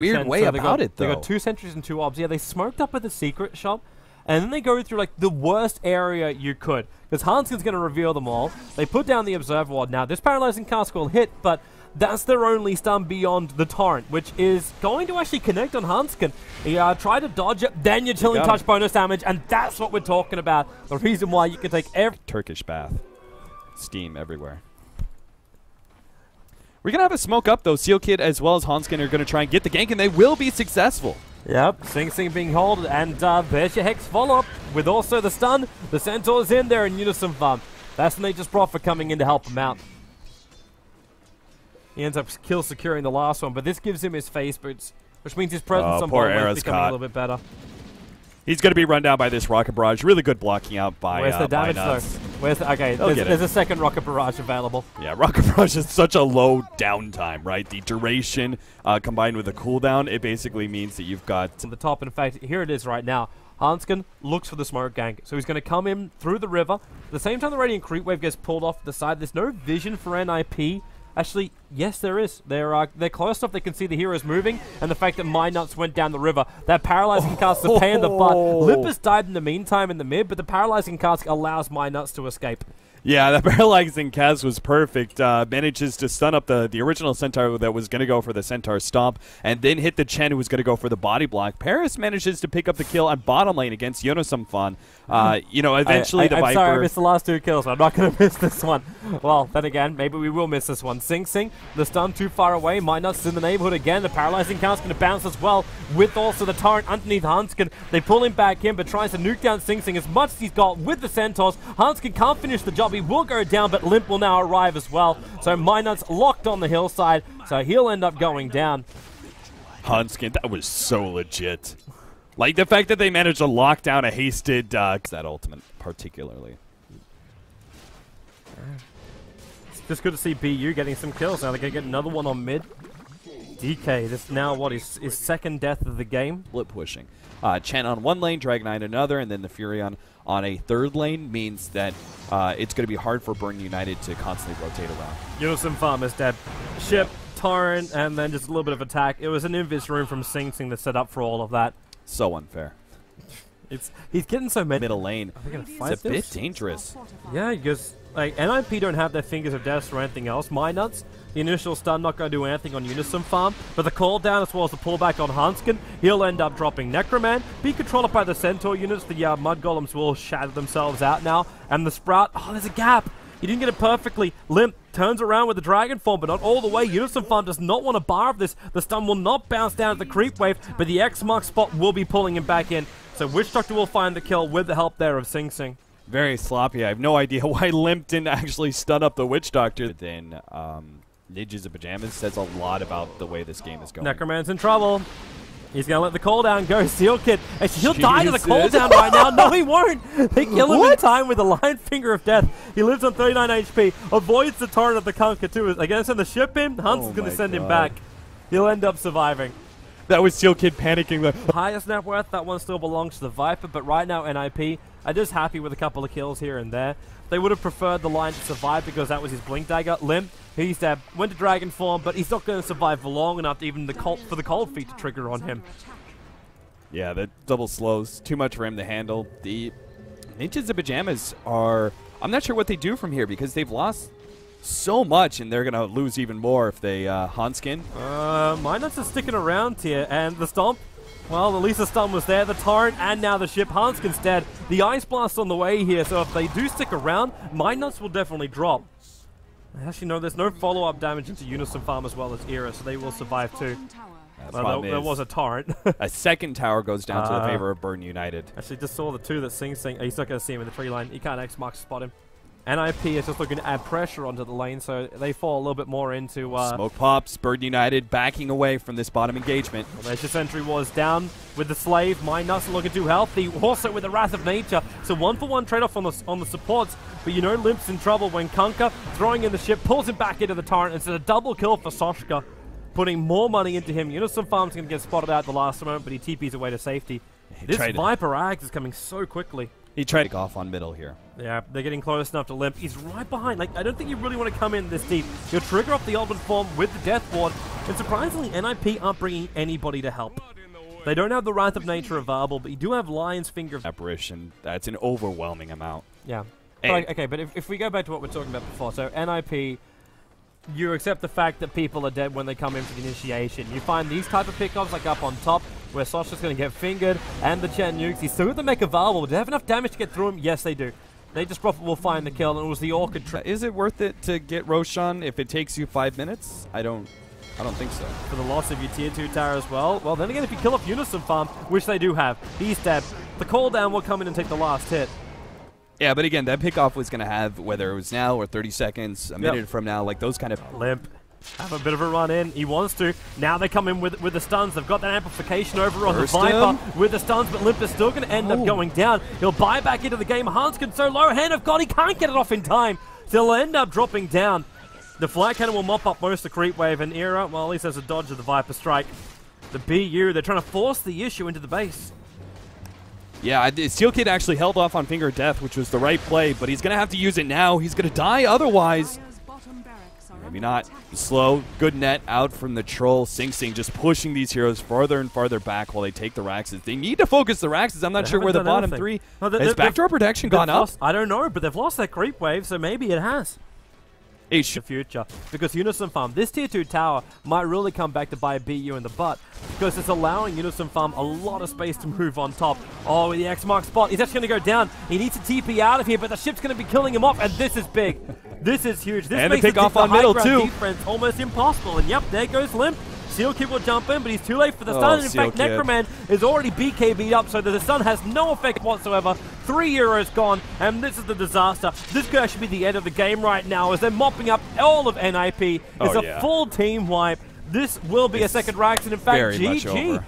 weird way about it, though. They got 2 sentries and 2 obs. Yeah, they smoked up at the secret shop, and then they go through like the worst area you could, because Hanskin's going to reveal them all. They put down the observer ward. Now this paralyzing cask will hit, but that's their only stun beyond the torrent, which is going to actually connect on Hanskin. He tried to dodge it, then you're chilling touch bonus damage, and that's what we're talking about. The reason why you can take every Turkish bath, steam everywhere. We're going to have a smoke up, though. Seal Kid as well as Hanskin are going to try and get the gank, and they will be successful. Yep, Sing Sing being held, and there's your Hex follow-up with also the stun. The Centaur's in there in unison farm. That's Nature's Prophet coming in to help him out. He ends up kill securing the last one, but this gives him his face boots, which means his presence on bottom is becoming a little bit better. He's going to be run down by this Rocket Barrage. Really good blocking out by Where's the damage, though? Where's the, okay, there's a second Rocket Barrage available. Yeah, Rocket Barrage is such a low downtime, right? The duration combined with the cooldown, it basically means that you've got... On the top, in fact, here it is right now. Hanskin looks for the smoke gank, so he's going to come in through the river. At the same time, the Radiant Creep Wave gets pulled off to the side. There's no vision for NiP. Actually, yes, there is. They're close enough they can see the heroes moving, and the fact that My Nuts went down the river. That paralyzing cask is a pain in the butt. Limpus died in the meantime in the mid, but the paralyzing cask allows My Nuts to escape. Yeah, that paralyzing cask was perfect. Manages to stun up the original Centaur that was going to go for the Centaur Stomp, and then hit the Chen who was going to go for the body block. Paris manages to pick up the kill on bottom lane against Yonosumfan. You know, eventually the Viper... I'm sorry, I missed the last 2 kills. I'm not going to miss this one. Well, then again, maybe we will miss this one. Sing Sing, the stun too far away. My Nuts is in the neighborhood again. The paralyzing cask going to bounce as well, with also the torrent underneath Hanskin. They pull him back in, but tries to nuke down Sing Sing as much as he's got with the Centaurs. Hanskin can't finish the job. He will go down, but Limp will now arrive as well. So My Nuts locked on the hillside, so he'll end up going down. Hanskin, that was so legit. Like, the fact that they managed to lock down a hasted that ultimate, particularly. It's just good to see BU getting some kills. Now they're going to get another one on mid. DK, this is now what is his second death of the game. Split pushing. Chen on one lane, Dragon on another, and then the Furion on a third lane means that it's going to be hard for Burn United to constantly rotate around. Unison Farm is dead. Ship, Torrent, and then just a little bit of attack. It was an invis room from Sing Sing that set up for all of that. So unfair. He's getting so many. Middle lane. It's a bit dangerous. Yeah, because like NiP don't have their fingers of death or anything else. My Nuts, the initial stun not going to do anything on Unison Farm, but the call down as well as the pullback on Hanskin, he'll end up dropping Necroman. Be controlled by the Centaur units. The Mud Golems will shatter themselves out now, and the Sprout. Oh, there's a gap. He didn't get it perfectly. Limp turns around with the Dragon Form, but not all the way. Unison Farm does not want to bar of this. The stun will not bounce down at the creep wave, but the X mark spot will be pulling him back in. So Witch Doctor will find the kill with the help there of Sing Sing. Very sloppy. I have no idea why Limp didn't actually stun up the Witch Doctor. Then Ninjas of Pajamas says a lot about the way this game is going. Necroman's in trouble. He's going to let the cooldown go. Seal Kid. Actually, he'll die to the cooldown right now. No, he won't. They kill him in time with the Lion Finger of Death. He lives on 39 HP. Avoids the torrent of the Kunka, too. Again, send the ship in. Hunt's going to send him back. He'll end up surviving. That was Seal Kid panicking. The highest net worth, that one still belongs to the Viper, but right now NiP are just happy with a couple of kills here and there. They would have preferred the Lion to survive because that was his Blink Dagger. Limp, he's there, went to Dragon Form, but he's not going to survive for long enough to even for the Cold Feet to trigger on him. Yeah, the double slows, too much for him to handle. The Ninjas of Pajamas are, I'm not sure what they do from here because they've lost so much, and they're going to lose even more if they Hanskin. My Nuts is sticking around here, and the Stomp, well, at least the stun was there. The Torrent, and now the ship. Hanskin's dead. The Ice Blast on the way here, so if they do stick around, My Nuts will definitely drop. Actually, no, there's no follow-up damage into Unison Farm as well as Era, so they will survive too. Well, there was a Torrent. A second tower goes down to the favor of Burn United. Actually, just saw the two that Sing Sing. He's not going to see him in the tree line. He can't X-Mark spot him. NiP is just looking to add pressure onto the lane, so they fall a little bit more into... Smoke pops, Burn United backing away from this bottom engagement. Well, there's your Sentry Wars down with the Slave. My Nuts looking too healthy, also with the Wrath of Nature. So 1-for-1 trade-off on the supports, but you know Limp's in trouble when Kunka, throwing in the ship, pulls him back into the Torrent. It's a double kill for Soshka, putting more money into him. Unison Farm's going to get spotted out at the last moment, but he TP's away to safety. This Viper Ags is coming so quickly. He tried to go off on middle here. Yeah, they're getting close enough to Limp. He's right behind. Like, I don't think you really want to come in this deep. You'll trigger off the ultimate form with the Death Ward, and surprisingly, NiP aren't bringing anybody to help. They don't have the Wrath of Nature available, but you do have Lion's Finger. Apparition. That's an overwhelming amount. Yeah. But, okay, but if we go back to what we were talking about before, so NiP, you accept the fact that people are dead when they come in for the initiation. You find these type of pickups, like up on top, where Sasha's going to get fingered, and the Chen nukes. He's still got the mech available. Do they have enough damage to get through him? Yes, they do. They just probably will find the kill, and it was the Orchid trick. Is it worth it to get Roshan if it takes you 5 minutes? I don't think so. For the loss of your tier 2 tower as well. Well, then again, if you kill off Unison Farm, which they do have, he's dead. The cooldown will come in and take the last hit. Yeah, but again, that pickoff was going to have, whether it was now or 30 seconds, a minute from now, like those kind of... Limp. Have a bit of a run in. He wants to. Now they come in with the stuns. They've got that amplification over on the Viper with the stuns, but Limp is still going to end up going down. He'll buy back into the game. Hanskin so low. Hand of God, he can't get it off in time. So he'll end up dropping down. The Flight Cannon will mop up most of the creep wave, and Era, well, at least there's a dodge of the Viper strike. The BU, they're trying to force the issue into the base. Yeah, Steel Kid actually held off on Finger of Death, which was the right play, but he's going to have to use it now. He's going to die otherwise. Maybe not. Slow, good net out from the Troll. Sing Sing just pushing these heroes farther and farther back while they take the Raxes. They need to focus the Raxes. I'm not sure where the bottom three... Has backdoor protection gone up? I don't know, but they've lost that creep wave, so maybe it has. The future, because Unison Farm, this tier 2 tower might really come back to bite BU in the butt, because it's allowing Unison Farm a lot of space to move on top. Oh, the X mark spot, he's actually going to go down. He needs to TP out of here, but the ship's going to be killing him off, and this is big. This is huge. This makes the pick off on middle too. Defense almost impossible, and yep, there goes Limp. Steel Kid will jump in, but he's too late for the stun. In fact, Necroman is already BKB'd up, so the stun has no effect whatsoever. 3 euros gone, and this is the disaster. This could actually be the end of the game right now, as they're mopping up all of NiP. It's a full team wipe. This will be a second Rax, and in fact, GG.